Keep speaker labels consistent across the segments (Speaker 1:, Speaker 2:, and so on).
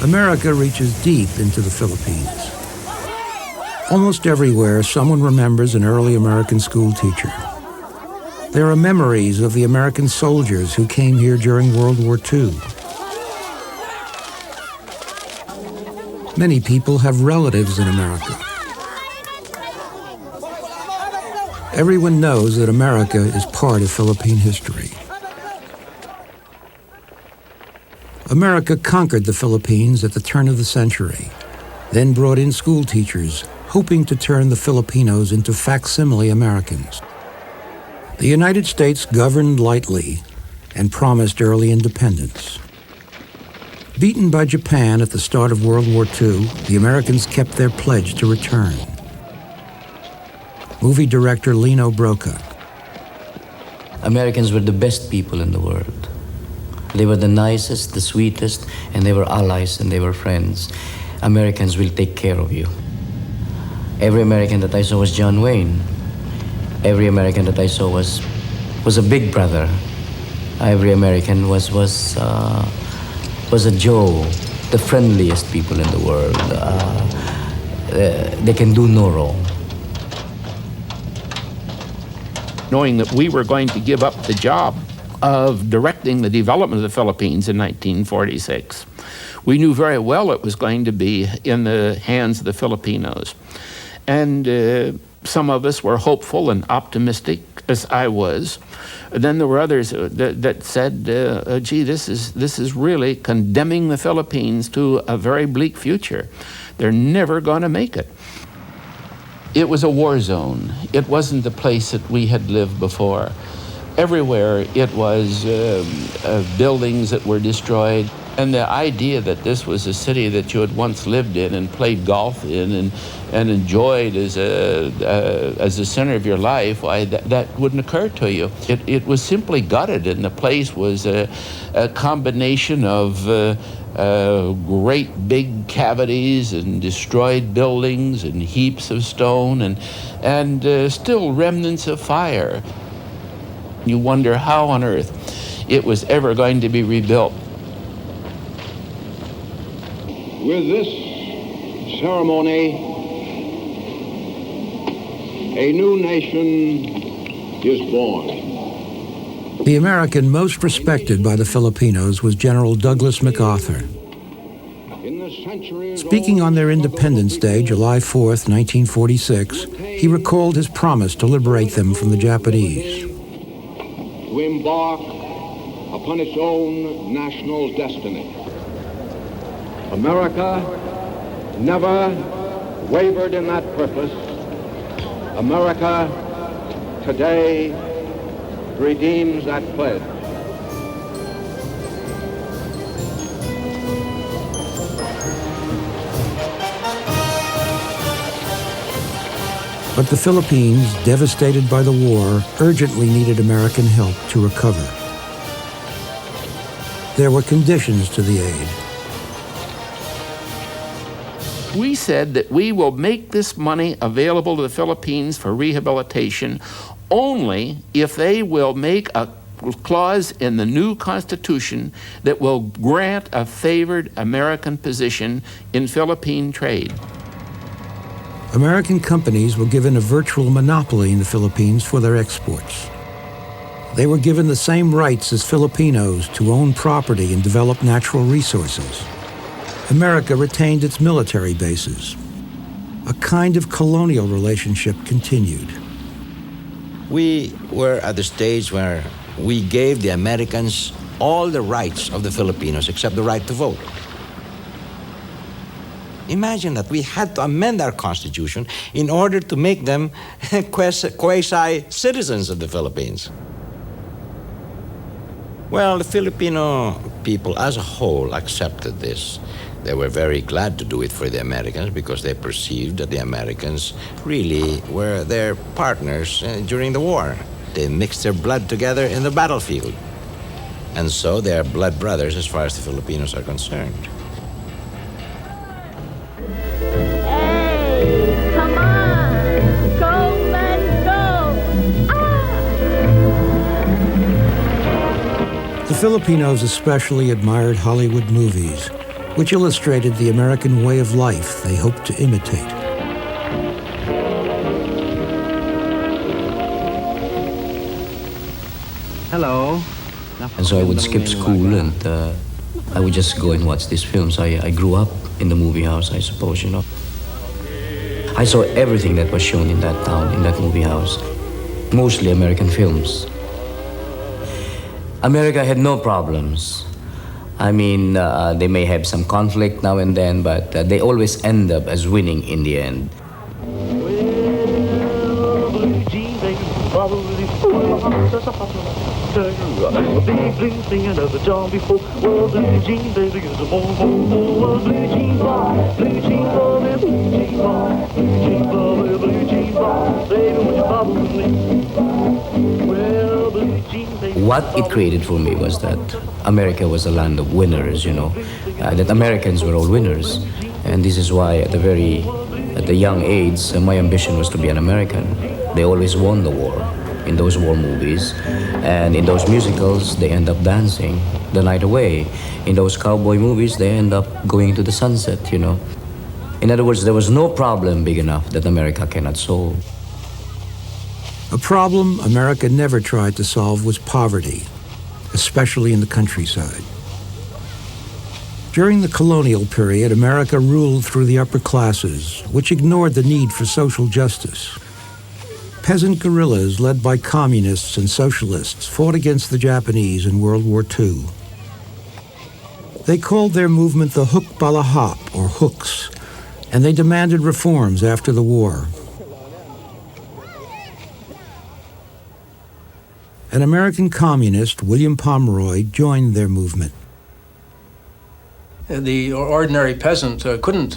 Speaker 1: America reaches deep into the Philippines. Almost everywhere, someone remembers an early American school teacher. There are memories of the American soldiers who came here during World War II. Many people have relatives in America. Everyone knows that America is part of Philippine history. America conquered the Philippines at the turn of the century, then brought in school teachers, hoping to turn the Filipinos into facsimile Americans. The United States governed lightly and promised early independence. Beaten by Japan at the start of World War II, the Americans kept their pledge to return. Movie director Lino Broca.
Speaker 2: Americans were the best people in the world. They were the nicest, the sweetest, and they were allies and they were friends. Americans will take care of you. Every American that I saw was John Wayne. Every American that I saw was a big brother. Every American was a Joe, the friendliest people in the world. They can do no wrong.
Speaker 3: Knowing that we were going to give up the job of directing the development of the Philippines in 1946. We knew very well it was going to be in the hands of the Filipinos. And some of us were hopeful and optimistic, as I was. Then there were others that said, gee, this is really condemning the Philippines to a very bleak future. They're never going to make it. It was a war zone. It wasn't the place that we had lived before. Everywhere it was buildings that were destroyed. And the idea that this was a city that you had once lived in and played golf in and enjoyed as the center of your life, why, that wouldn't occur to you. It was simply gutted, and the place was a combination of great big cavities and destroyed buildings and heaps of stone and still remnants of fire. You wonder how on earth it was ever going to be rebuilt.
Speaker 4: With this ceremony, a new nation is born.
Speaker 1: The American most respected by the Filipinos was General Douglas MacArthur. Speaking on their Independence Day, July 4th, 1946, he recalled his promise to liberate them from the Japanese.
Speaker 4: To embark upon its own national destiny. America never wavered in that purpose. America today redeems that pledge.
Speaker 1: But the Philippines, devastated by the war, urgently needed American help to recover. There were conditions to the aid.
Speaker 3: We said that we will make this money available to the Philippines for rehabilitation only if they will make a clause in the new Constitution that will grant a favored American position in Philippine trade.
Speaker 1: American companies were given a virtual monopoly in the Philippines for their exports. They were given the same rights as Filipinos to own property and develop natural resources. America retained its military bases. A kind of colonial relationship continued.
Speaker 5: We were at the stage where we gave the Americans all the rights of the Filipinos except the right to vote. Imagine that we had to amend our Constitution in order to make them quasi-citizens of the Philippines. Well, the Filipino people as a whole accepted this. They were very glad to do it for the Americans because they perceived that the Americans really were their partners during the war. They mixed their blood together in the battlefield. And so they are blood brothers as far as the Filipinos are concerned.
Speaker 6: Hey, come on, go, let's go.
Speaker 1: The Filipinos especially admired Hollywood movies, which illustrated the American way of life they hoped to imitate.
Speaker 7: Hello.
Speaker 2: And so I would skip school and I would just go and watch these films. I grew up in the movie house, I suppose, you know. I saw everything that was shown in that town, in that movie house. Mostly American films. America had no problems. I mean, they may have some conflict now and then, but they always end up as winning in the end. What it created for me was that America was a land of winners, you know, that Americans were all winners. And this is why at the young age, my ambition was to be an American. They always won the war in those war movies. And in those musicals, they end up dancing the night away. In those cowboy movies, they end up going to the sunset, you know. In other words, there was no problem big enough that America cannot solve.
Speaker 1: A problem America never tried to solve was poverty, especially in the countryside. During the colonial period, America ruled through the upper classes, which ignored the need for social justice. Peasant guerrillas led by communists and socialists fought against the Japanese in World War II. They called their movement the Hukbalahap, or Hooks, and they demanded reforms after the war. An American communist, William Pomeroy, joined their movement.
Speaker 8: The ordinary peasant couldn't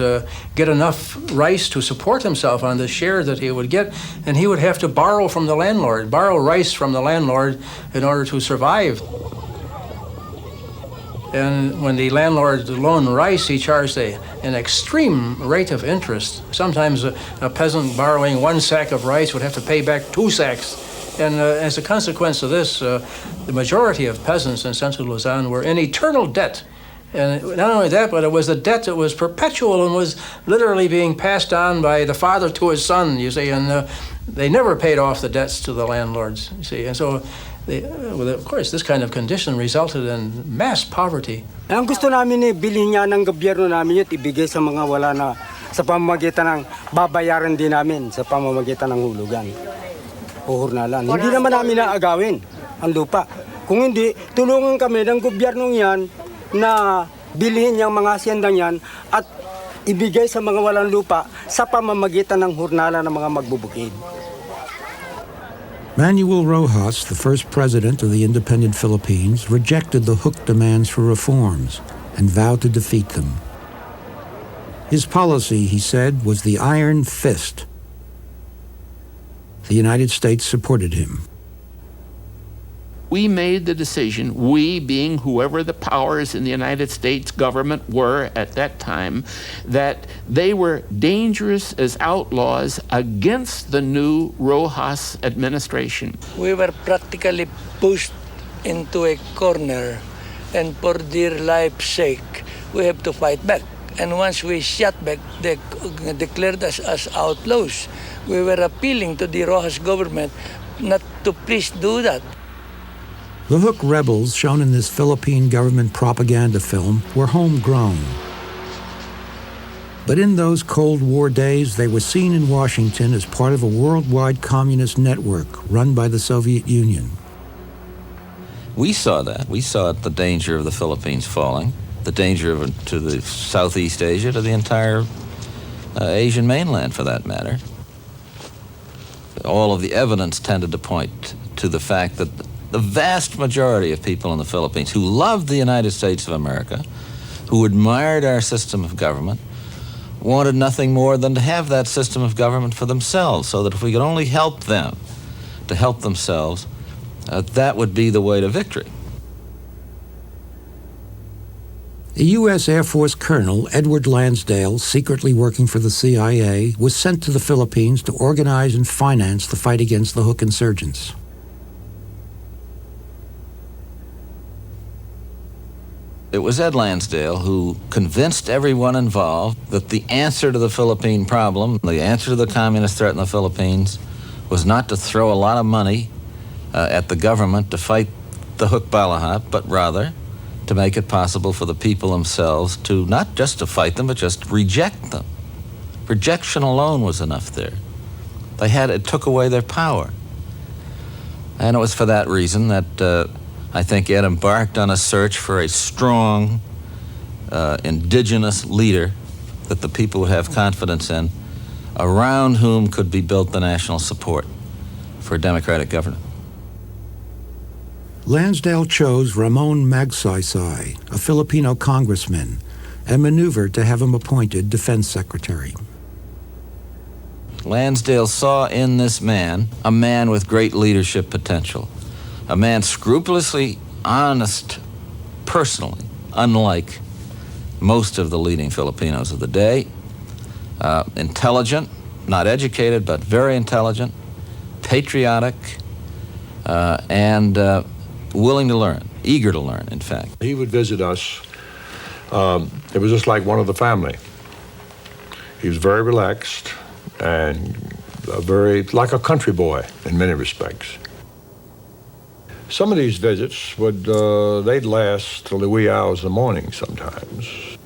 Speaker 8: get enough rice to support himself on the share that he would get, and he would have to borrow from the landlord, borrow rice from the landlord in order to survive. And when the landlord loaned rice, he charged an extreme rate of interest. Sometimes a peasant borrowing 1 sack of rice would have to pay back 2 sacks. And as a consequence of this, the majority of peasants in Central Luzon were in eternal debt. And not only that, but it was a debt that was perpetual and was literally being passed on by the father to his son, you see, and they never paid off the debts to the landlords, you see. And so, well, of course, this kind of condition resulted in mass poverty.
Speaker 7: Ang gusto namin bilhin nga ng gobyerno namin yun, ibigay sa mga wala na sa pamamagitan ng babayaran din namin sa pamamagitan ng hulugan o hurnalan. Hindi naman namin naagawin ang lupa. Kung hindi, tulungan kami ng gobyernong yan na bilhin yung mga asyendang yan at ibigay sa mga walang lupa sa pamamagitan ng hurnala ng mga magbubukid.
Speaker 1: Manuel Roxas, the first president of the independent Philippines, rejected the hook demands for reforms and vowed to defeat them. His policy, he said, was the iron fist. The United States supported him.
Speaker 3: We made the decision, we being whoever the powers in the United States government were at that time, that they were dangerous as outlaws against the new Roxas administration.
Speaker 9: We were practically pushed into a corner, and for dear life's sake, we have to fight back. And once we shot back, they declared us as outlaws. We were appealing to the Roxas government not to please do that.
Speaker 1: The hook rebels shown in this Philippine government propaganda film were homegrown. But in those Cold War days, they were seen in Washington as part of a worldwide communist network run by the Soviet Union.
Speaker 10: We saw that. We saw the danger of the Philippines falling, the danger of it to the Southeast Asia, to the entire Asian mainland, for that matter. All of the evidence tended to point to the fact that the vast majority of people in the Philippines who loved the United States of America, who admired our system of government, wanted nothing more than to have that system of government for themselves, so that if we could only help them to help themselves, that would be the way to victory.
Speaker 1: A U.S. Air Force Colonel, Edward Lansdale, secretly working for the CIA, was sent to the Philippines to organize and finance the fight against the hook insurgents.
Speaker 10: It was Ed Lansdale who convinced everyone involved that the answer to the Philippine problem, the answer to the communist threat in the Philippines, was not to throw a lot of money at the government to fight the hook Balahat, but rather to make it possible for the people themselves to not just to fight them, but just reject them. Rejection alone was enough there. It took away their power. And it was for that reason that I think Ed embarked on a search for a strong, indigenous leader that the people would have confidence in, around whom could be built the national support for democratic governance.
Speaker 1: Lansdale chose Ramon Magsaysay, a Filipino congressman, and maneuvered to have him appointed defense secretary.
Speaker 10: Lansdale saw in this man a man with great leadership potential, a man scrupulously honest personally, unlike most of the leading Filipinos of the day, intelligent, not educated, but very intelligent, patriotic, and willing to learn, eager to learn, in fact.
Speaker 11: He would visit us. It was just like one of the family. He was very relaxed and like a country boy in many respects. Some of these visits they'd last till the wee hours of the morning sometimes.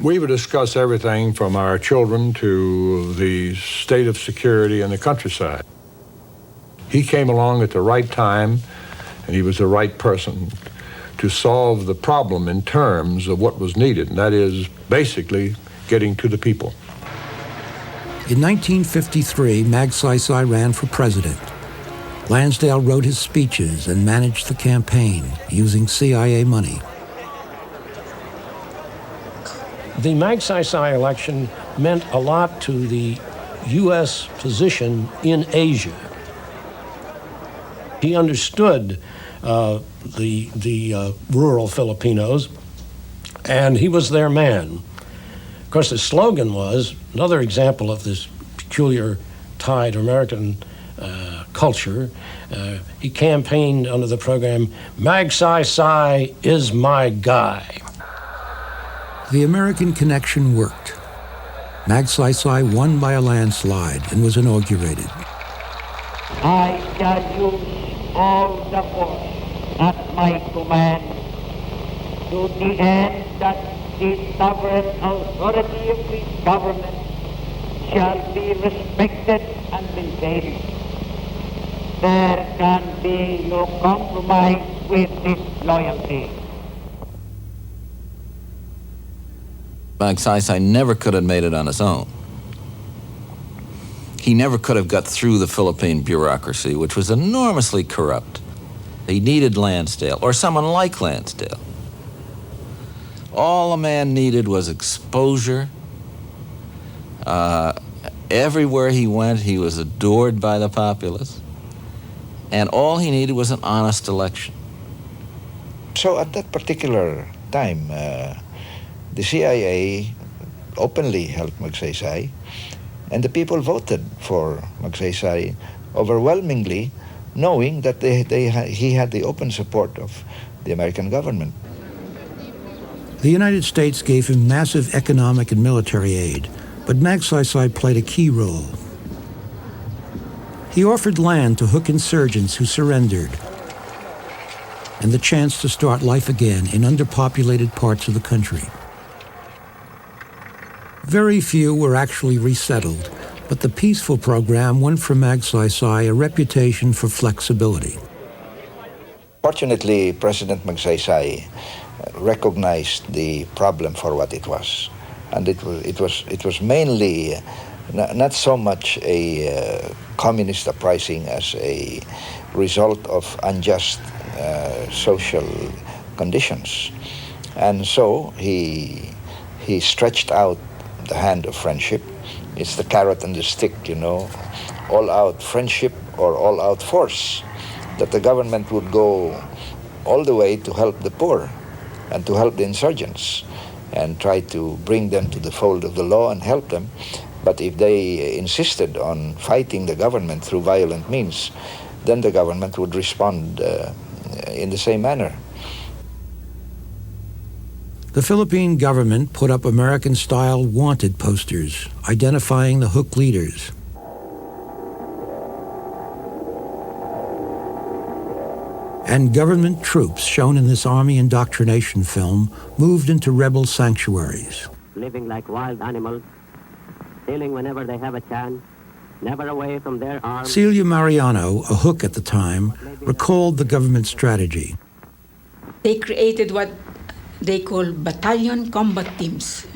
Speaker 11: We would discuss everything from our children to the state of security in the countryside. He came along at the right time, and he was the right person to solve the problem in terms of what was needed, and that is basically getting to the people.
Speaker 1: In 1953, Magsaysay ran for president. Lansdale wrote his speeches and managed the campaign using CIA money.
Speaker 12: The Magsaysay election meant a lot to the U.S. position in Asia. He understood the rural Filipinos, and he was their man. Of course, the slogan was, another example of this peculiar tie to American culture, he campaigned under the program, Magsaysay is my guy.
Speaker 1: The American connection worked. Magsaysay won by a landslide and was inaugurated.
Speaker 6: I shall use all the force at my command to the end that the sovereign authority of this government shall be respected and maintained. There can be no compromise with this loyalty.
Speaker 10: Magsaysay never could have made it on his own. He never could have got through the Philippine bureaucracy, which was enormously corrupt. He needed Lansdale, or someone like Lansdale. All a man needed was exposure. Everywhere he went, he was adored by the populace. And all he needed was an honest election.
Speaker 13: So at that particular time, the CIA openly helped Magsaysay, and the people voted for Magsaysay overwhelmingly, knowing that he had the open support of the American government.
Speaker 1: The United States gave him massive economic and military aid, but Magsaysay played a key role. He offered land to Huk insurgents who surrendered, and the chance to start life again in underpopulated parts of the country. Very few were actually resettled, but the peaceful program won for Magsaysay a reputation for flexibility.
Speaker 13: Fortunately, President Magsaysay recognized the problem for what it was, and it was mainly not so much a communist uprising as a result of unjust social conditions, and so he stretched out the hand of friendship. It's the carrot and the stick, all out friendship or all out force, that the government would go all the way to help the poor and to help the insurgents and try to bring them to the fold of the law and help them. But if they insisted on fighting the government through violent means, then the government would respond in the same manner.
Speaker 1: The Philippine government put up American-style wanted posters identifying the Huk leaders. And government troops shown in this army indoctrination film moved into rebel sanctuaries.
Speaker 14: Living like wild animals, stealing whenever they have a chance, never away from their arms.
Speaker 1: Celia Mariano, a Huk at the time, recalled the government strategy.
Speaker 15: They created what they call battalion combat teams.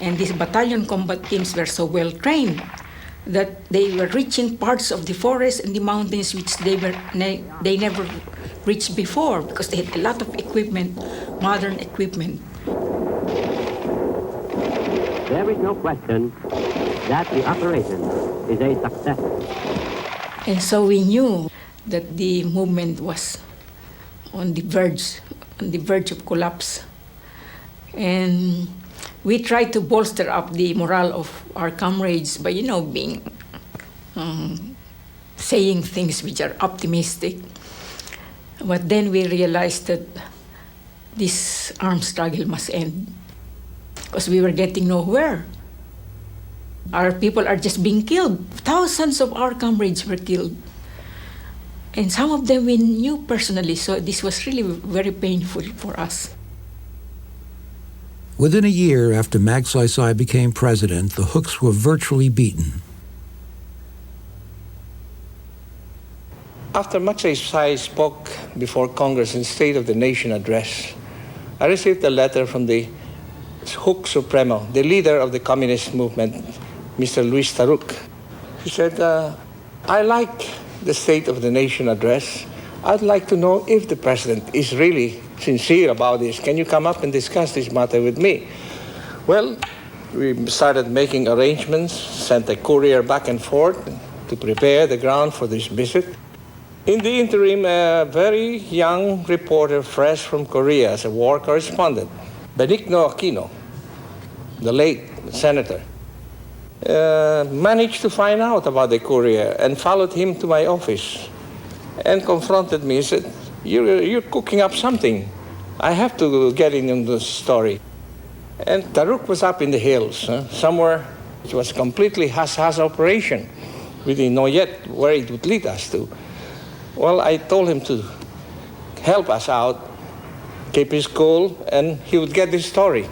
Speaker 15: And these battalion combat teams were so well trained that they were reaching parts of the forest and the mountains which they never reached before, because they had a lot of equipment, modern equipment.
Speaker 14: There is no question that the operation is a success.
Speaker 15: And so we knew that the movement was on the verge of collapse. And we tried to bolster up the morale of our comrades by, being saying things which are optimistic. But then we realized that this armed struggle must end, because we were getting nowhere. Our people are just being killed. Thousands of our comrades were killed. And some of them we knew personally, so this was really very painful for us.
Speaker 1: Within a year after Magsaysay became president, the Huks were virtually beaten.
Speaker 9: After Magsaysay spoke before Congress in State of the Nation address, I received a letter from the Huk Supremo, the leader of the communist movement, Mr. Luis Taruk. He said, I like the State of the Nation address. I'd like to know if the president is really sincere about this. Can you come up and discuss this matter with me? Well, we started making arrangements, sent a courier back and forth to prepare the ground for this visit. In the interim, a very young reporter, fresh from Korea as a war correspondent, Benigno Aquino, the late senator, managed to find out about the courier and followed him to my office and confronted me. He said, you're cooking up something. I have to get in on the story. And Taruk was up in the hills, somewhere. It was completely hush-hush operation. We didn't know yet where it would lead us to. Well, I told him to help us out, keep his cool, and he would get this story.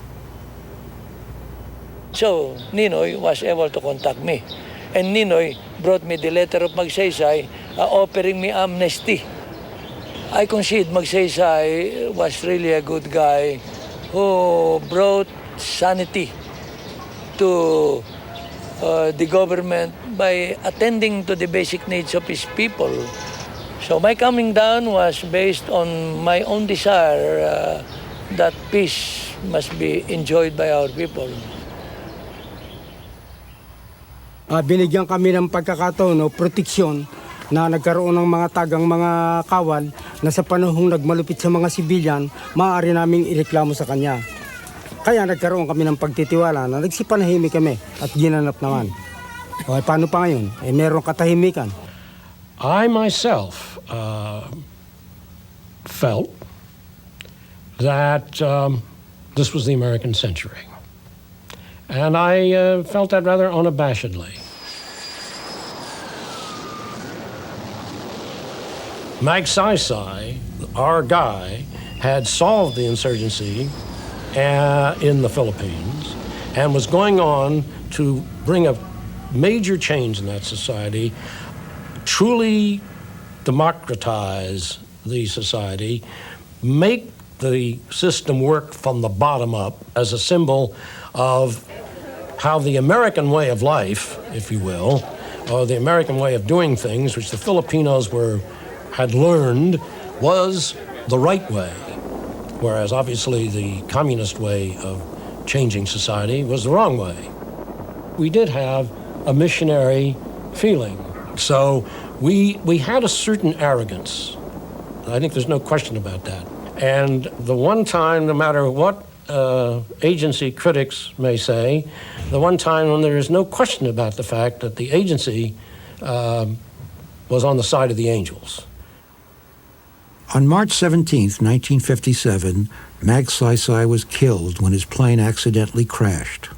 Speaker 16: So Ninoy was able to contact me. And Ninoy brought me the letter of Magsaysay offering me amnesty. I concede Magsaysay was really a good guy who brought sanity to
Speaker 9: the government by attending to the basic needs of his people. So my coming down was based on my own desire that peace must be enjoyed by our people.
Speaker 7: Binigyan kami ng pagkakataon o proteksyon na nagkaroon ng mga tagang mga kawal na sa panahong nagmalupit sa mga sibilyan, maaari naming ireklamo sa kanya. Kaya nagkaroon kami ng pagtitiwala na nagsipanahimik kami at ginanap naman. O paano pa ngayon? Merong katahimikan.
Speaker 12: I myself felt that this was the American century. And I felt that rather unabashedly. Magsaysay, our guy, had solved the insurgency in the Philippines and was going on to bring a major change in that society, truly democratize the society, make the system work from the bottom up as a symbol of how the American way of life, if you will, or the American way of doing things, which the Filipinos had learned was the right way, whereas obviously the communist way of changing society was the wrong way. We did have a missionary feeling. So we had a certain arrogance. I think there's no question about that. And the one time, no matter what agency critics may say, the one time when there is no question about the fact that the agency was on the side of the angels.
Speaker 1: On March 17, 1957, Magsaysay was killed when his plane accidentally crashed.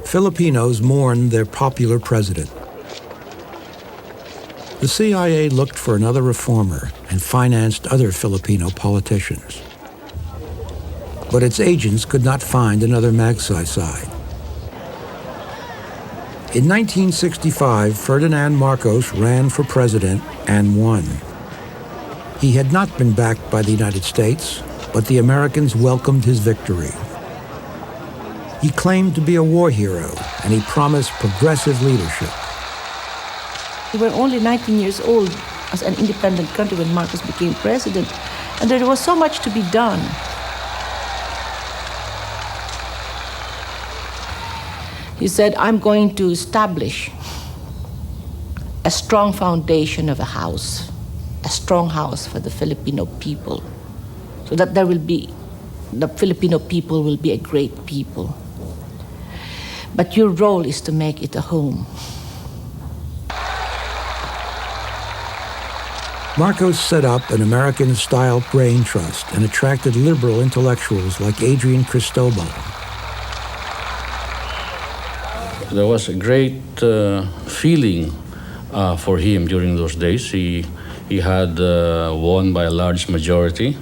Speaker 1: Filipinos mourned their popular president. The CIA looked for another reformer and financed other Filipino politicians. But its agents could not find another Magsaysay. In 1965, Ferdinand Marcos ran for president and won. He had not been backed by the United States, but the Americans welcomed his victory. He claimed to be a war hero, and he promised progressive leadership.
Speaker 17: We were only 19 years old as an independent country when Marcos became president, and there was so much to be done. He said, I'm going to establish a strong foundation of a house, a strong house for the Filipino people, so that the Filipino people will be a great people. But your role is to make it a home.
Speaker 1: Marcos set up an American-style brain trust and attracted liberal intellectuals like Adrian Cristobal.
Speaker 18: There was a great feeling for him during those days. He had won by a large majority,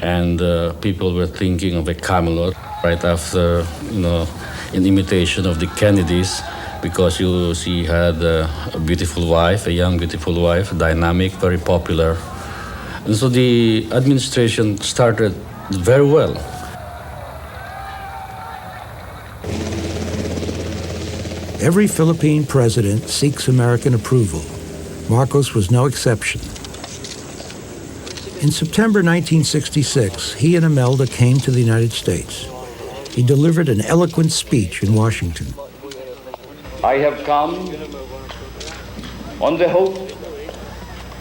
Speaker 18: and people were thinking of a Camelot right after, in imitation of the Kennedys, because he had a beautiful wife, a young beautiful wife, dynamic, very popular. And so the administration started very well.
Speaker 1: Every Philippine president seeks American approval. Marcos was no exception. In September 1966, he and Imelda came to the United States. He delivered an eloquent speech in Washington.
Speaker 19: I have come on the hope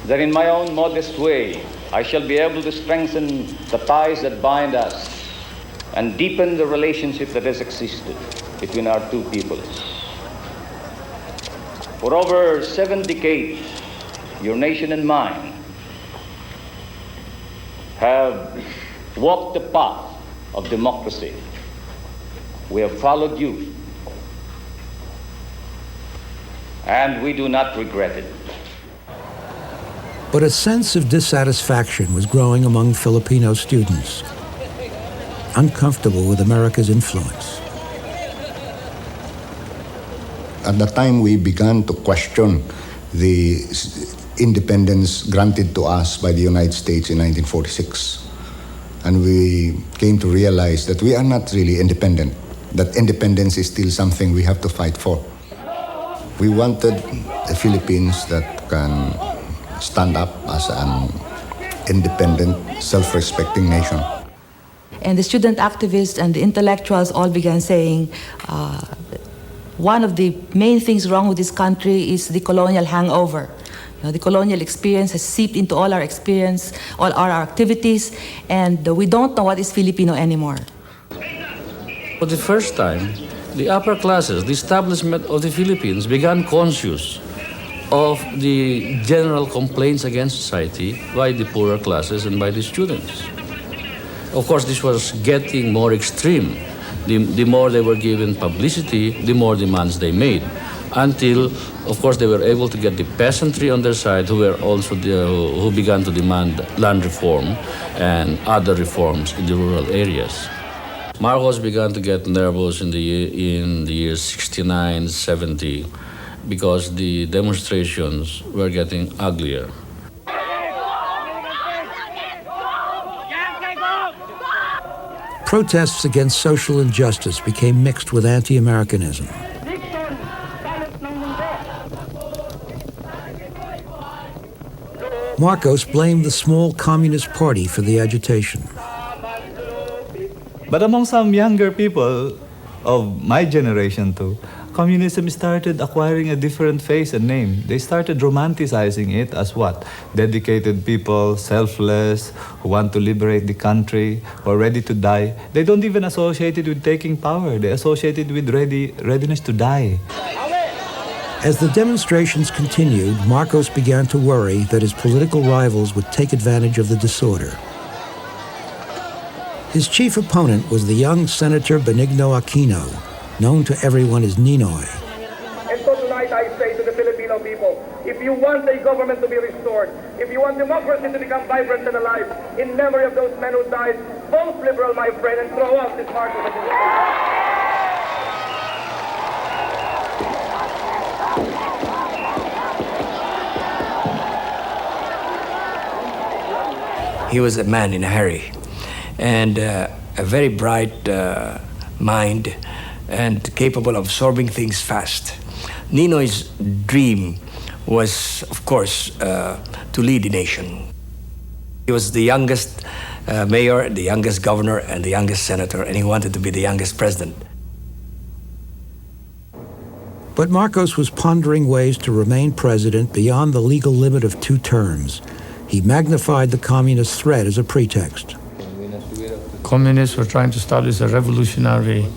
Speaker 19: that in my own modest way, I shall be able to strengthen the ties that bind us and deepen the relationship that has existed between our two peoples. For over 7 decades, your nation and mine have walked the path of democracy. We have followed you, and we do not regret it.
Speaker 1: But a sense of dissatisfaction was growing among Filipino students, uncomfortable with America's influence.
Speaker 20: At that time, we began to question the independence granted to us by the United States in 1946. and we came to realize that we are not really independent, that independence is still something we have to fight for. We wanted the Philippines that can stand up as an independent, self-respecting nation.
Speaker 21: And the student activists and the intellectuals all began saying, one of the main things wrong with this country is the colonial hangover. The colonial experience has seeped into all our experience, all our activities, and we don't know what is Filipino anymore.
Speaker 18: For the first time, the upper classes, the establishment of the Philippines began conscious of the general complaints against society by the poorer classes and by the students. Of course, this was getting more extreme. The more they were given publicity, the more demands they made, until, of course, they were able to get the peasantry on their side, who began to demand land reform and other reforms in the rural areas. Marcos began to get nervous in the years 69, 70, because the demonstrations were getting uglier.
Speaker 1: Protests against social injustice became mixed with anti-Americanism. Marcos blamed the small Communist Party for the agitation.
Speaker 22: But among some younger people of my generation too, communism started acquiring a different face and name. They started romanticizing it as what? Dedicated people, selfless, who want to liberate the country, who are ready to die. They don't even associate it with taking power. They associate it with readiness to die.
Speaker 1: As the demonstrations continued, Marcos began to worry that his political rivals would take advantage of the disorder. His chief opponent was the young Senator Benigno Aquino, known to everyone as Ninoy.
Speaker 23: And so tonight I say to the Filipino people, if you want a government to be restored, if you want democracy to become vibrant and alive, in memory of those men who died, vote liberal, my friend, and throw out this Marcos administration.
Speaker 24: He was a man in a hurry, and a very bright mind, and capable of absorbing things fast. Ninoy's dream was, of course, to lead the nation. He was the youngest mayor, the youngest governor, and the youngest senator, and he wanted to be the youngest president.
Speaker 1: But Marcos was pondering ways to remain president beyond the legal limit of 2 terms. He magnified the communist threat as a pretext.
Speaker 25: Communists were trying to establish a revolutionary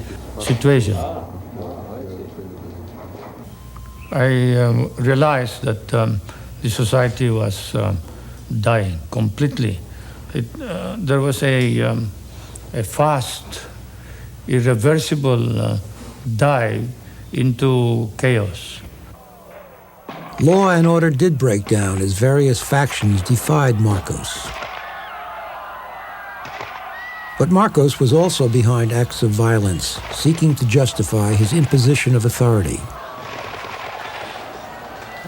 Speaker 25: situation. I realized that the society was dying completely. There was a fast, irreversible dive into chaos.
Speaker 1: Law and order did break down as various factions defied Marcos. But Marcos was also behind acts of violence, seeking to justify his imposition of authority.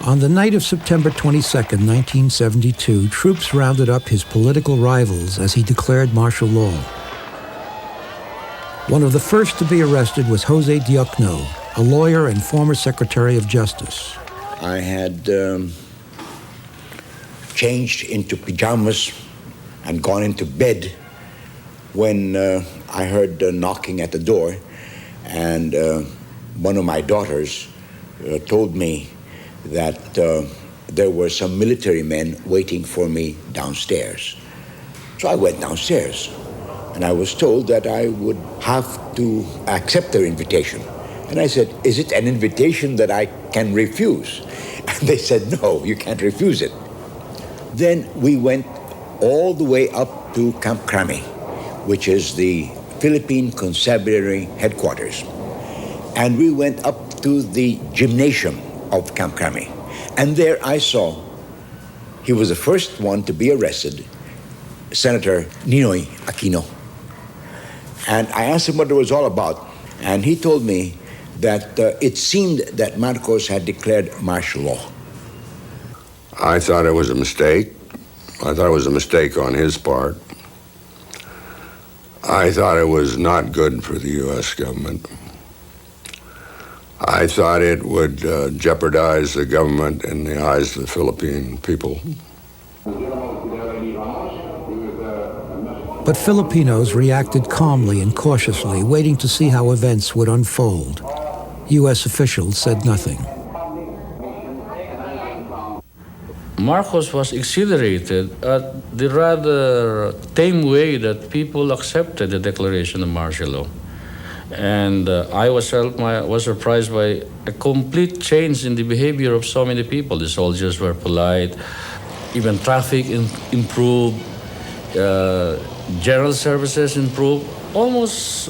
Speaker 1: On the night of September 22, 1972, troops rounded up his political rivals as he declared martial law. One of the first to be arrested was Jose Diokno, a lawyer and former Secretary of Justice.
Speaker 26: I had changed into pajamas and gone into bed when I heard knocking at the door, and one of my daughters told me that there were some military men waiting for me downstairs. So I went downstairs, and I was told that I would have to accept their invitation. And I said, is it an invitation that I can refuse? And they said, no, you can't refuse it. Then we went all the way up to Camp Crame, which is the Philippine Constabulary headquarters. And we went up to the gymnasium of Camp Crame. And there I saw, he was the first one to be arrested, Senator Benigno Aquino. And I asked him what it was all about. And he told me that it seemed that Marcos had declared martial law.
Speaker 27: I thought it was a mistake. I thought it was a mistake on his part.
Speaker 2: I thought it was not good for the U.S. government. I thought it would jeopardize the government in the eyes of the Philippine people.
Speaker 1: But Filipinos reacted calmly and cautiously, waiting to see how events would unfold. U.S. officials said nothing.
Speaker 18: Marcos was exhilarated at the rather tame way that people accepted the declaration of martial law. And I was surprised by a complete change in the behavior of so many people. The soldiers were polite, even traffic improved, general services improved almost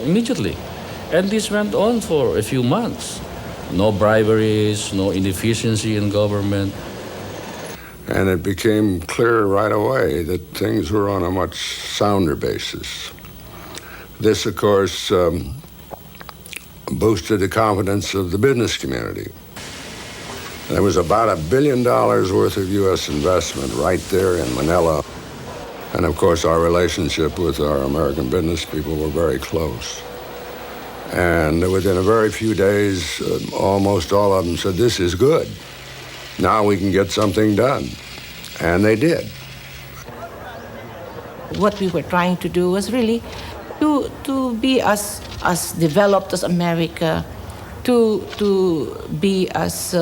Speaker 18: immediately. And this went on for a few months. No briberies, no inefficiency in government.
Speaker 2: And it became clear right away that things were on a much sounder basis. This, of course, boosted the confidence of the business community. There was about $1 billion worth of U.S. investment right there in Manila. And of course, our relationship with our American business people were very close. And within a very few days, almost all of them said, "This is good. Now we can get something done." And they did.
Speaker 17: What we were trying to do was really to be as developed as America, to be as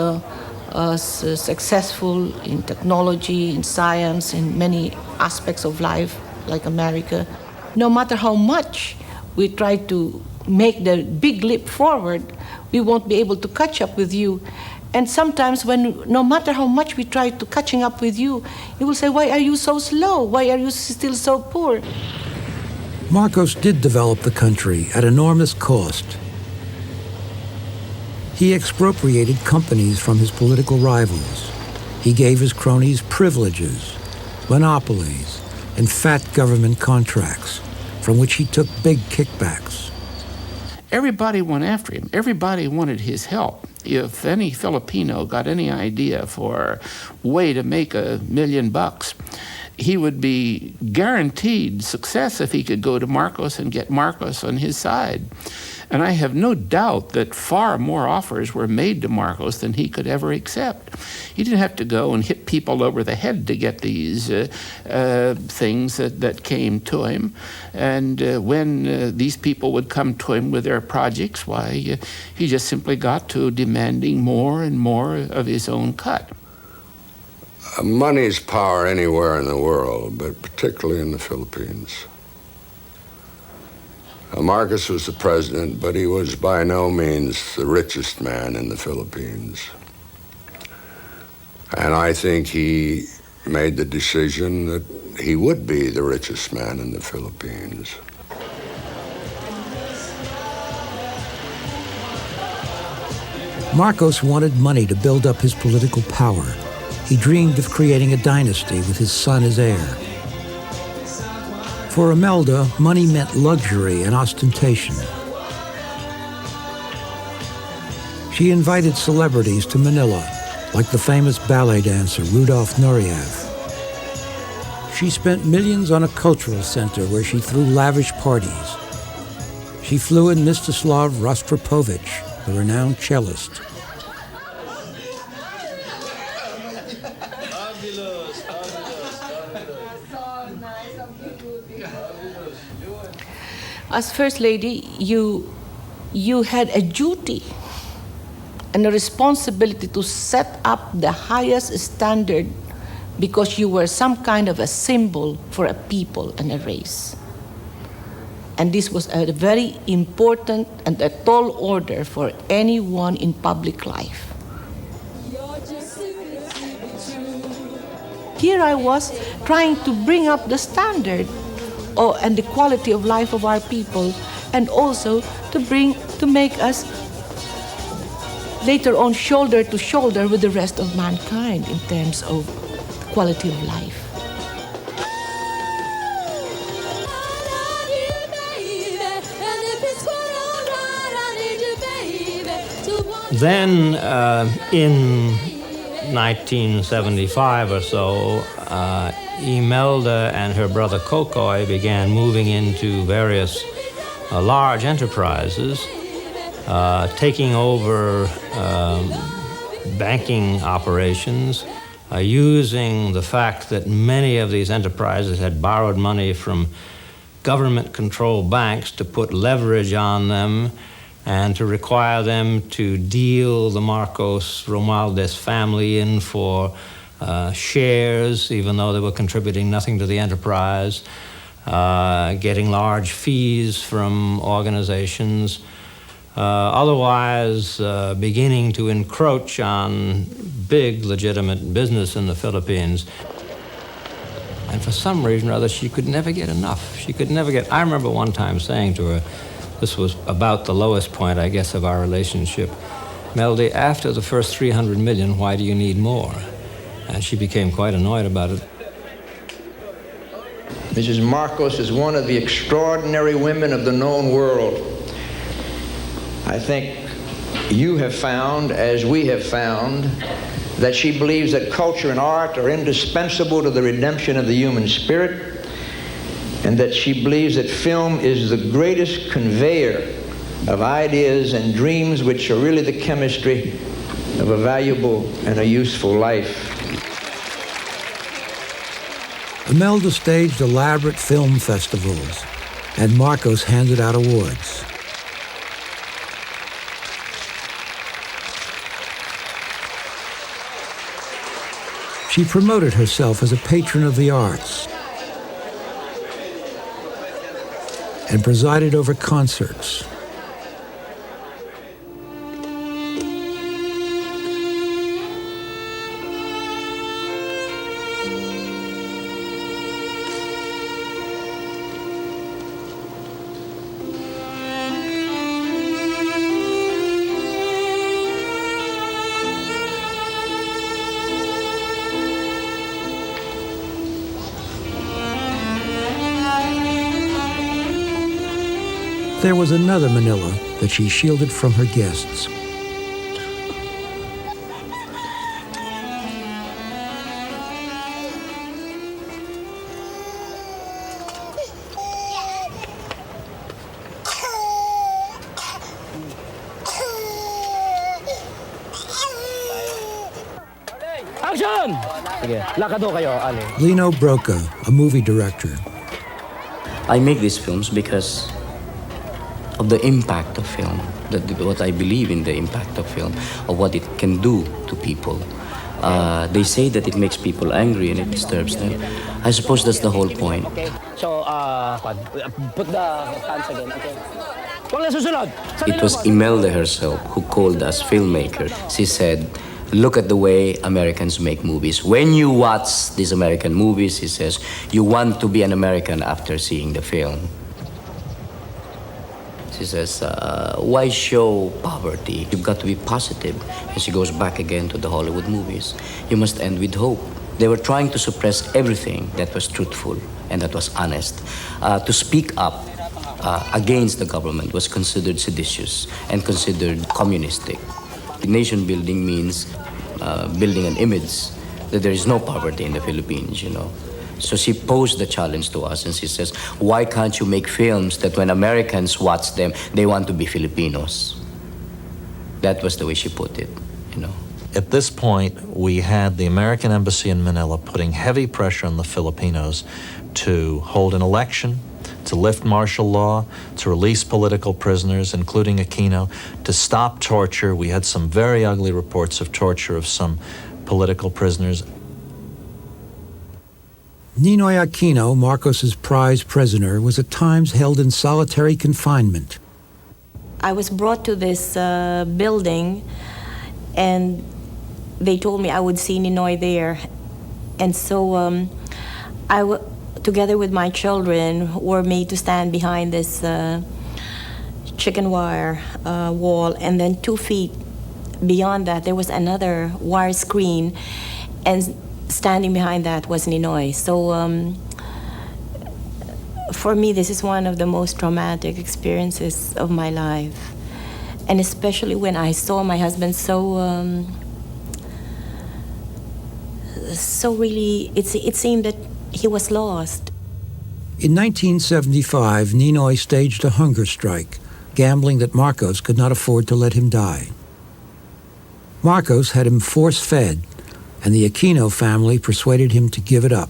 Speaker 17: successful in technology, in science, in many aspects of life like America. No matter how much we try to make the big leap forward, we won't be able to catch up with you. And sometimes no matter how much we try to catching up with you, you will say, "Why are you so slow? Why are you still so poor?"
Speaker 1: Marcos did develop the country at enormous cost. He expropriated companies from his political rivals. He gave his cronies privileges, monopolies, and fat government contracts, from which he took big kickbacks.
Speaker 3: Everybody went after him. Everybody wanted his help. If any Filipino got any idea for a way to make $1 million, he would be guaranteed success if he could go to Marcos and get Marcos on his side. And I have no doubt that far more offers were made to Marcos than he could ever accept. He didn't have to go and hit people over the head to get these things that came to him. And when these people would come to him with their projects, why, he just simply got to demanding more and more of his own cut.
Speaker 2: Money's power anywhere in the world, but particularly in the Philippines. Marcos was the president, but he was by no means the richest man in the Philippines. And I think he made the decision that he would be the richest man in the Philippines.
Speaker 1: Marcos wanted money to build up his political power. He dreamed of creating a dynasty with his son as heir. For Imelda, money meant luxury and ostentation. She invited celebrities to Manila, like the famous ballet dancer Rudolf Nureyev. She spent millions on a cultural center where she threw lavish parties. She flew in Mstislav Rostropovich, the renowned cellist.
Speaker 17: As First Lady, you had a duty and a responsibility to set up the highest standard because you were some kind of a symbol for a people and a race. And this was a very important and a tall order for anyone in public life. Here I was trying to bring up the standard and the quality of life of our people, and also to make us later on shoulder to shoulder with the rest of mankind in terms of quality of life.
Speaker 4: Then in 1975 or so, Imelda and her brother Kokoy began moving into various large enterprises, taking over banking operations, using the fact that many of these enterprises had borrowed money from government-controlled banks to put leverage on them and to require them to deal the Marcos Romualdez family in for shares, even though they were contributing nothing to the enterprise, getting large fees from organizations, otherwise beginning to encroach on big legitimate business in the Philippines. And for some reason or other, she could never get enough. She could never get... I remember one time saying to her, this was about the lowest point, I guess, of our relationship, Melody, after the first 300 million, why do you need more? And she became quite annoyed about it.
Speaker 5: Mrs. Marcos is one of the extraordinary women of the known world. I think you have found, as we have found, that she believes that culture and art are indispensable to the redemption of the human spirit, and that she believes that film is the greatest conveyor of ideas and dreams, which are really the chemistry of a valuable and a useful life.
Speaker 1: Imelda staged elaborate film festivals, and Marcos handed out awards. She promoted herself as a patron of the arts and presided over concerts. There was another Manila that she shielded from her guests.
Speaker 6: Action! Sige, lakad ho kayo, Ali.
Speaker 1: Lino Broca, a movie director.
Speaker 8: I make these films because of the impact of film, what I believe in the impact of film, of what it can do to people. They say that it makes people angry and it disturbs them. I suppose that's the whole point.
Speaker 6: Okay, so put the hands again, okay?
Speaker 8: It was Imelda herself who called us filmmakers. She said, look at the way Americans make movies. When you watch these American movies, she says, you want to be an American after seeing the film. She says, why show poverty? You've got to be positive. And she goes back again to the Hollywood movies. You must end with hope. They were trying to suppress everything that was truthful and that was honest. To speak up against the government was considered seditious and considered communistic. Nation building means building an image that there is no poverty in the Philippines, you know. So she posed the challenge to us and she says, why can't you make films that when Americans watch them, they want to be Filipinos? That was the way she put it, you know.
Speaker 10: At this point, we had the American Embassy in Manila putting heavy pressure on the Filipinos to hold an election, to lift martial law, to release political prisoners, including Aquino, to stop torture. We had some very ugly reports of torture of some political prisoners.
Speaker 1: Ninoy Aquino, Marcos's prize prisoner, was at times held in solitary confinement.
Speaker 21: I was brought to this building, and they told me I would see Ninoy there. And so together with my children, were made to stand behind this chicken wire wall, and then 2 feet beyond that, there was another wire screen, and standing behind that was Ninoy. So for me, this is one of the most traumatic experiences of my life. And especially when I saw my husband so
Speaker 9: so really, it seemed that he was lost.
Speaker 1: In 1975, Ninoy staged a hunger strike, gambling that Marcos could not afford to let him die. Marcos had him force-fed, and the Aquino family persuaded him to give it up.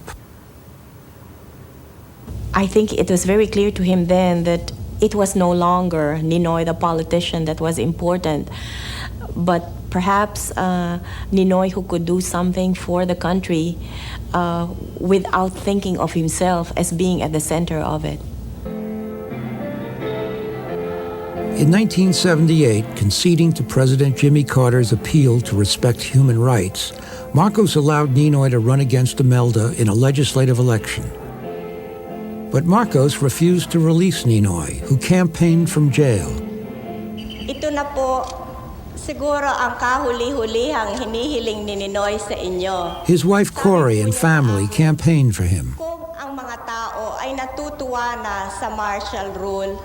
Speaker 9: I think it was very clear to him then that it was no longer Ninoy, the politician, that was important, but perhaps Ninoy who could do something for the country without thinking of himself as being at the center of it.
Speaker 1: In 1978, conceding to President Jimmy Carter's appeal to respect human rights, Marcos allowed Ninoy to run against Imelda in a legislative election. But Marcos refused to release Ninoy, who campaigned from jail.
Speaker 11: Ito na po siguro ang kahuli-hulihang hinihiling ni Ninoy sa inyo.
Speaker 1: His wife Cory and family campaigned for him.
Speaker 11: Kung ang mga tao ay natutuwa na sa martial rule.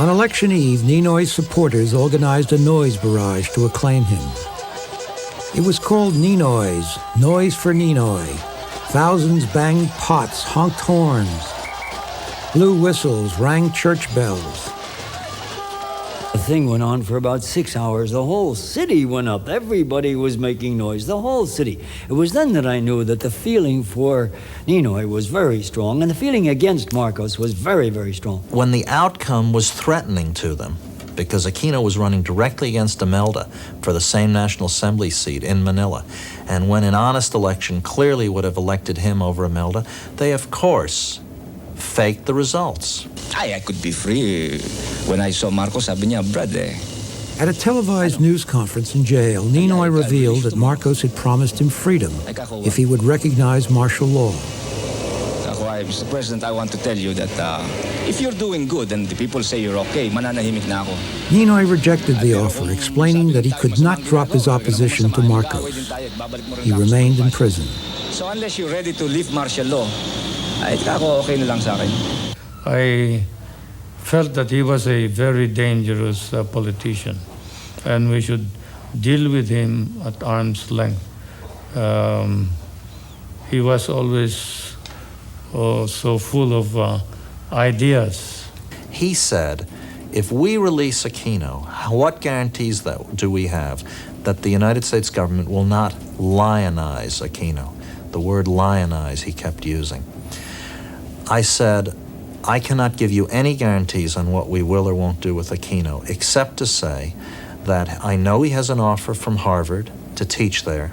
Speaker 1: On election eve, Ninoy's supporters organized a noise barrage to acclaim him. It was called Ninoy's, Noise for Ninoy. Thousands banged pots, honked horns, blew whistles, rang church bells.
Speaker 13: The thing went on for about 6 hours. The whole city went up. Everybody was making noise, the whole city. It was then that I knew that the feeling for Ninoy was very strong, and the feeling against Marcos was very, very strong.
Speaker 10: When the outcome was threatening to them, because Aquino was running directly against Imelda for the same National Assembly seat in Manila, and when an honest election clearly would have elected him over Imelda, they, of course, faked the results.
Speaker 14: I could be free. When I saw Marcos, sabi niya, brother.
Speaker 1: At a televised news conference in jail, Ninoy revealed that Marcos had promised him freedom if he would recognize martial law.
Speaker 14: Mr. President, I want to tell you that if you're doing good and the people say you're okay, mananahimik na ako.
Speaker 1: Ninoy rejected the offer, explaining that he could not drop his opposition to Marcos. He remained in prison.
Speaker 14: So unless you're ready to leave martial law, ay ako okay na lang sa akin.
Speaker 25: I felt that he was a very dangerous politician, and we should deal with him at arm's length. He was always so full of ideas.
Speaker 10: He said, if we release Aquino, what guarantees do we have that the United States government will not lionize Aquino? The word lionize he kept using. I said, I cannot give you any guarantees on what we will or won't do with Aquino, except to say that I know he has an offer from Harvard to teach there.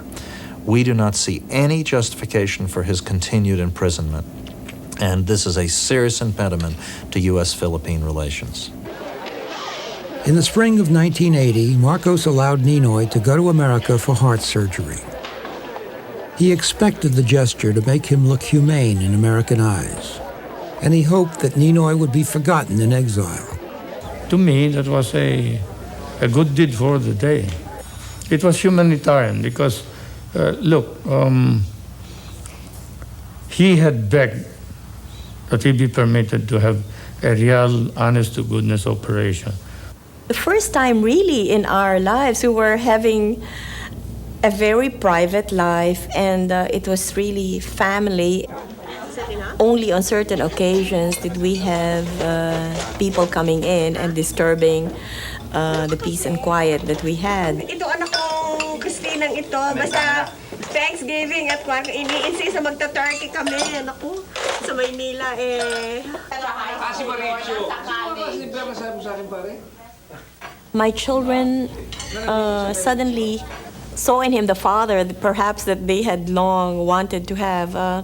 Speaker 10: We do not see any justification for his continued imprisonment, and this is a serious impediment to U.S.-Philippine relations.
Speaker 1: In the spring of 1980, Marcos allowed Ninoy to go to America for heart surgery. He expected the gesture to make him look humane in American eyes, and he hoped that Ninoy would be forgotten in exile.
Speaker 25: To me, that was a good deed for the day. It was humanitarian because, he had begged that he be permitted to have a real, honest-to-goodness operation.
Speaker 9: The first time really in our lives, we were having a very private life, and it was really family. Only on certain occasions did we have people coming in and disturbing the peace and quiet that we had.
Speaker 11: Ito anak kong Christinang ito, basta Thanksgiving at kung ini-insist na magta-turkey kami. Naku, sa Maynila
Speaker 9: My children suddenly saw in him the father that perhaps that they had long wanted to have.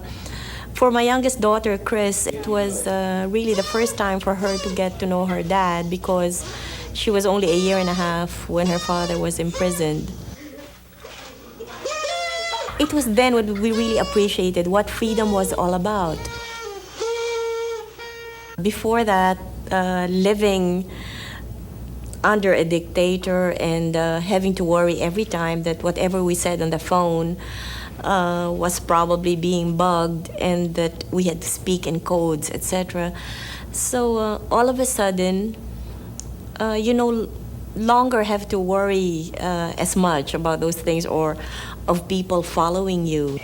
Speaker 9: For my youngest daughter, Chris, it was really the first time for her to get to know her dad because she was only a year and a half when her father was imprisoned. It was then when we really appreciated what freedom was all about. Before that, living under a dictator and having to worry every time that whatever we said on the phone was probably being bugged and that we had to speak in codes, etc. So all of a sudden, longer have to worry as much about those things or of people following you.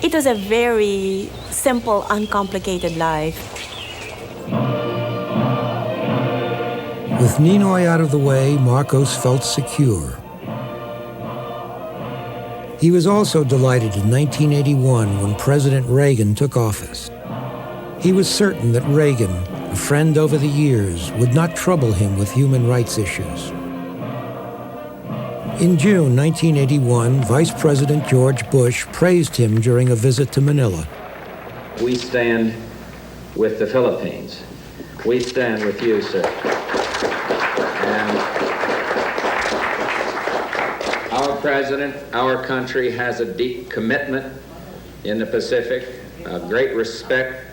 Speaker 9: It was a very simple, uncomplicated life.
Speaker 1: With Ninoy out of the way, Marcos felt secure. He was also delighted in 1981 when President Reagan took office. He was certain that Reagan, a friend over the years, would not trouble him with human rights issues. In June 1981, Vice President George Bush praised him during a visit to Manila.
Speaker 7: We stand with the Philippines. We stand with you, sir. And our president, our country has a deep commitment in the Pacific, a great respect,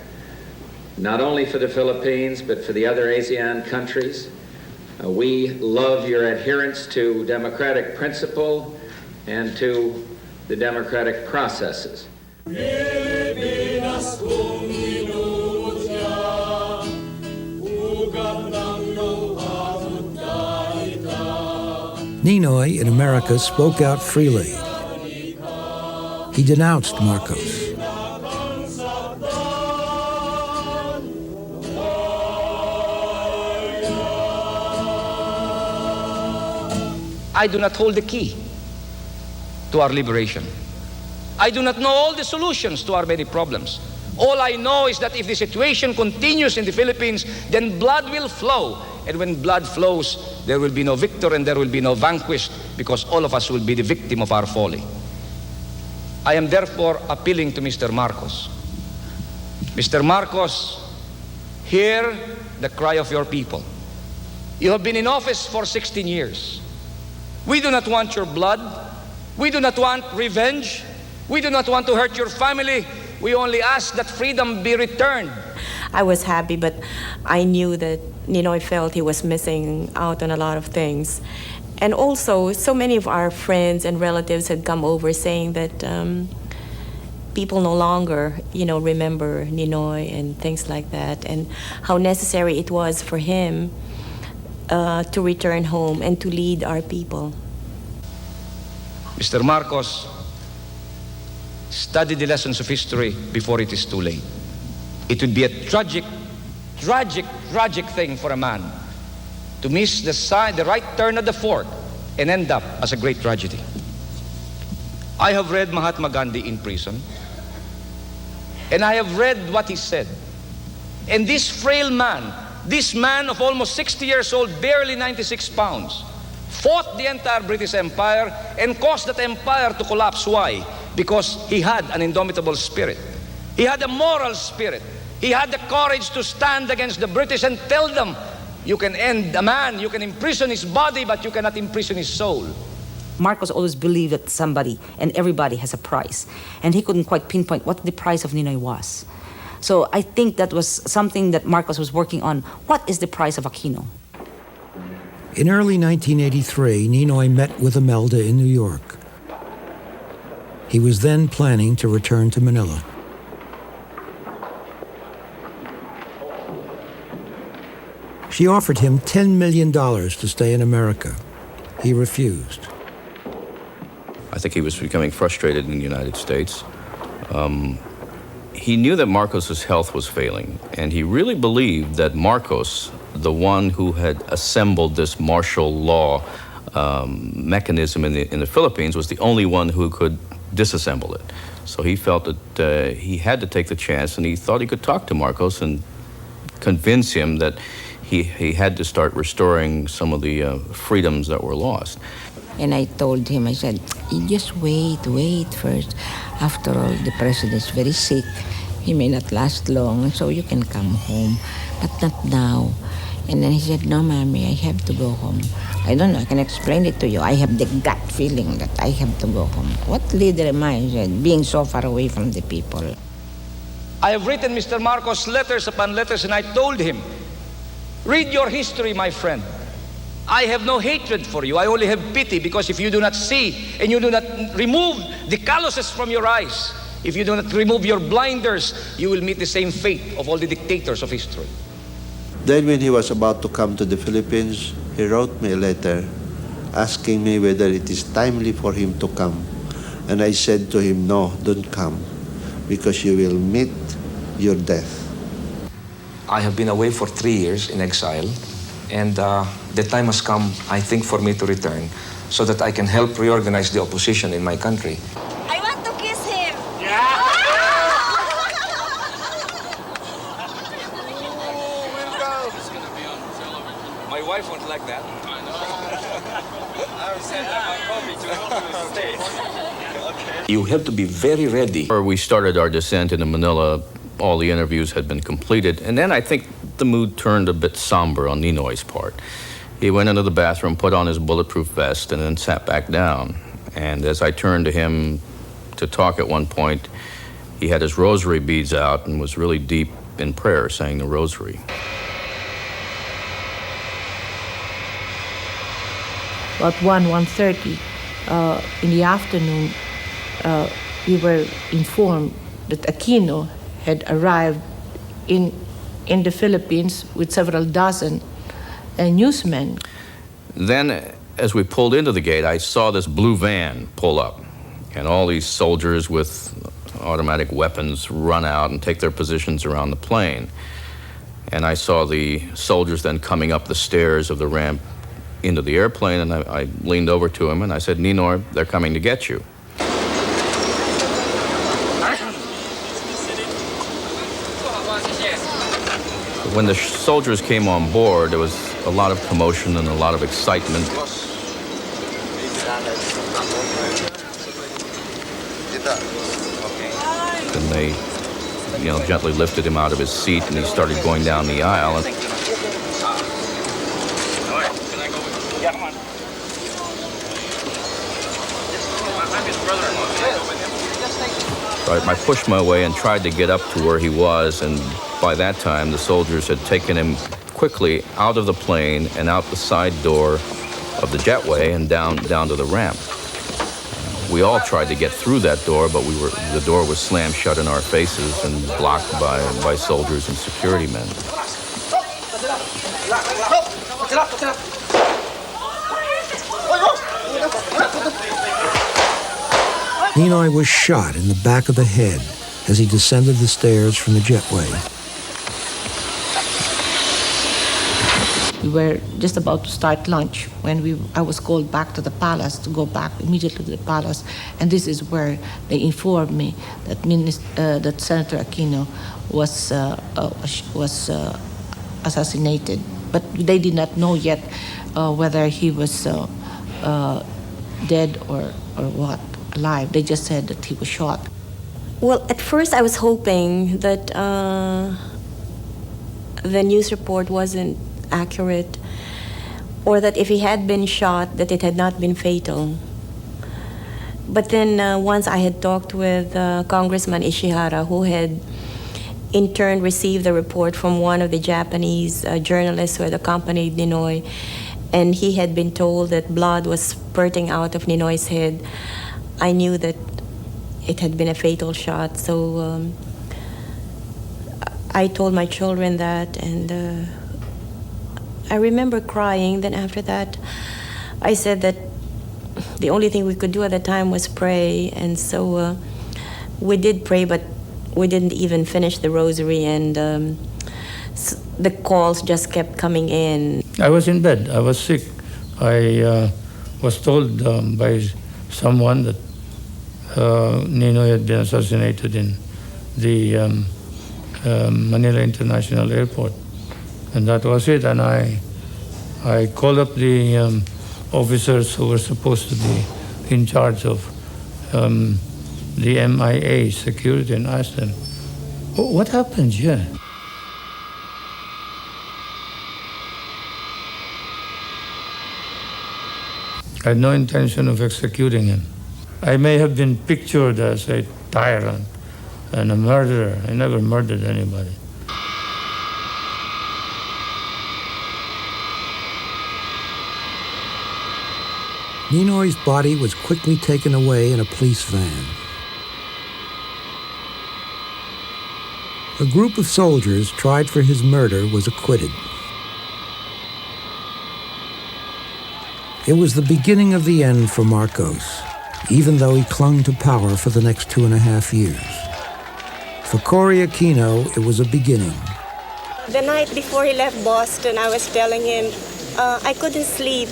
Speaker 7: not only for the Philippines, but for the other ASEAN countries. We love your adherence to democratic principle and to the democratic processes.
Speaker 1: Ninoy in America spoke out freely. He denounced Marcos.
Speaker 14: I do not hold the key to our liberation. I do not know all the solutions to our many problems. All I know is that if the situation continues in the Philippines, then blood will flow. And when blood flows, there will be no victor and there will be no vanquished, because all of us will be the victim of our folly. I am therefore appealing to Mr. Marcos. Mr. Marcos, hear the cry of your people. You have been in office for 16 years. We do not want your blood. We do not want revenge. We do not want to hurt your family. We only ask that freedom be returned.
Speaker 9: I was happy, but I knew that Ninoy felt he was missing out on a lot of things. And also, so many of our friends and relatives had come over saying that people no longer, remember Ninoy and things like that, and how necessary it was for him to return home and to lead our people.
Speaker 14: Mr. Marcos, study the lessons of history before it is too late. It would be a tragic thing for a man to miss the right turn of the fork and end up as a great tragedy. I have read Mahatma Gandhi in prison, and I have read what he said. And this frail man, this man of almost 60 years old, barely 96 pounds, fought the entire British Empire and caused that empire to collapse. Why? Because he had an indomitable spirit. He had a moral spirit. He had the courage to stand against the British and tell them, you can end a man, you can imprison his body, but you cannot imprison his soul.
Speaker 21: Marcos always believed that somebody and everybody has a price. And he couldn't quite pinpoint what the price of Ninoy was. So I think that was something that Marcos was working on. What is the price of Aquino?
Speaker 1: In early 1983, Ninoy met with Imelda in New York. He was then planning to return to Manila. She offered him $10 million to stay in America. He refused.
Speaker 12: I think he was becoming frustrated in the United States. He knew that Marcos's health was failing, and he really believed that Marcos, the one who had assembled this martial law mechanism in the Philippines, was the only one who could disassemble it. So he felt that he had to take the chance, and he thought he could talk to Marcos and convince him that he had to start restoring some of the freedoms that were lost.
Speaker 15: And I told him, I said, you just wait first. After all, the president's very sick. He may not last long, so you can come home, but not now. And then he said, no, Mommy, I have to go home. I don't know, I can explain it to you. I have the gut feeling that I have to go home. What leader am I, he said, being so far away from the people?
Speaker 14: I have written Mr. Marcos letters upon letters, and I told him, read your history, my friend. I have no hatred for you. I only have pity, because if you do not see and you do not remove the calluses from your eyes, if you do not remove your blinders, you will meet the same fate of all the dictators of history.
Speaker 16: Then when he was about to come to the Philippines, he wrote me a letter asking me whether it is timely for him to come. And I said to him, no, don't come, because you will meet your death.
Speaker 19: I have been away for 3 years in exile, and the time has come, I think, for me to return so that I can help reorganize the opposition in my country.
Speaker 11: I want to kiss him.
Speaker 19: My wife won't like that. I know. I will send my coffee to stay. You have to be very ready.
Speaker 12: We started our descent into Manila. All the interviews had been completed, and then I think the mood turned a bit somber on Ninoy's part. He went into the bathroom, put on his bulletproof vest, and then sat back down. And as I turned to him to talk at one point, he had his rosary beads out and was really deep in prayer, saying the rosary.
Speaker 17: About 1:30 in the afternoon, we were informed that Aquino had arrived in the Philippines with several dozen newsmen.
Speaker 12: Then, as we pulled into the gate, I saw this blue van pull up, and all these soldiers with automatic weapons run out and take their positions around the plane. And I saw the soldiers then coming up the stairs of the ramp into the airplane, and I leaned over to him and I said, Ninoy, they're coming to get you. When the soldiers came on board, there was a lot of commotion and a lot of excitement. And they, gently lifted him out of his seat, and he started going down the aisle. And I pushed my way and tried to get up to where he was, and by that time the soldiers had taken him quickly out of the plane and out the side door of the jetway and down to the ramp. We all tried to get through that door, but the door was slammed shut in our faces and blocked by soldiers and security men.
Speaker 1: Ninoy was shot in the back of the head as he descended the stairs from the jetway.
Speaker 17: We were just about to start lunch when I was called back to the palace, to go back immediately to the palace. And this is where they informed me that that Senator Aquino was assassinated. But they did not know yet whether he was dead or what, alive. They just said that he was shot.
Speaker 9: Well, at first I was hoping that the news report wasn't accurate, or that if he had been shot, that it had not been fatal. But then once I had talked with Congressman Ishihara, who had in turn received the report from one of the Japanese journalists who had accompanied Ninoy, and he had been told that blood was spurting out of Ninoy's head, I knew that it had been a fatal shot. So I told my children that, and I remember crying. Then after that, I said that the only thing we could do at the time was pray. And so we did pray, but we didn't even finish the rosary, and the calls just kept coming in.
Speaker 25: I was in bed. I was sick. I was told by someone that Ninoy had been assassinated in the Manila International Airport. And that was it. And I called up the officers who were supposed to be in charge of the MIA security and asked them, what happened here? I had no intention of executing him. I may have been pictured as a tyrant and a murderer. I never murdered anybody.
Speaker 1: Ninoy's body was quickly taken away in a police van. A group of soldiers tried for his murder was acquitted. It was the beginning of the end for Marcos, even though he clung to power for the next 2.5 years. For Cory Aquino, it was a beginning.
Speaker 11: The night before he left Boston, I was telling him I couldn't sleep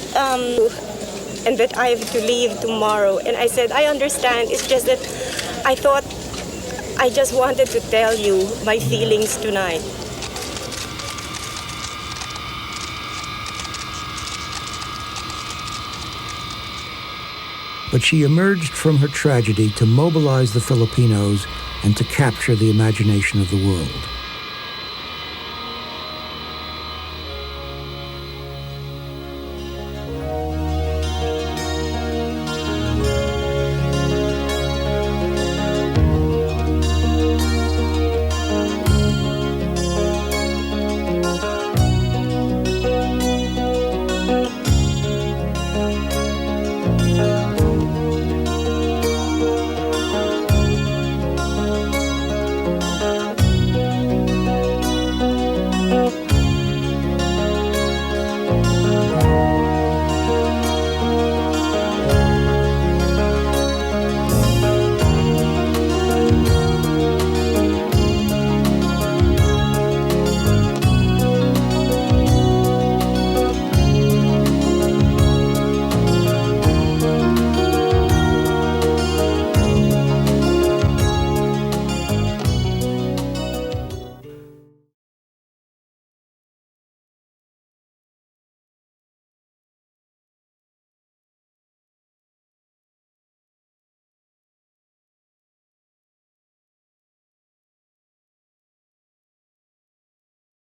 Speaker 11: and that I have to leave tomorrow. And I said, I understand. It's just that I thought I just wanted to tell you my feelings tonight.
Speaker 1: But she emerged from her tragedy to mobilize the Filipinos and to capture the imagination of the world.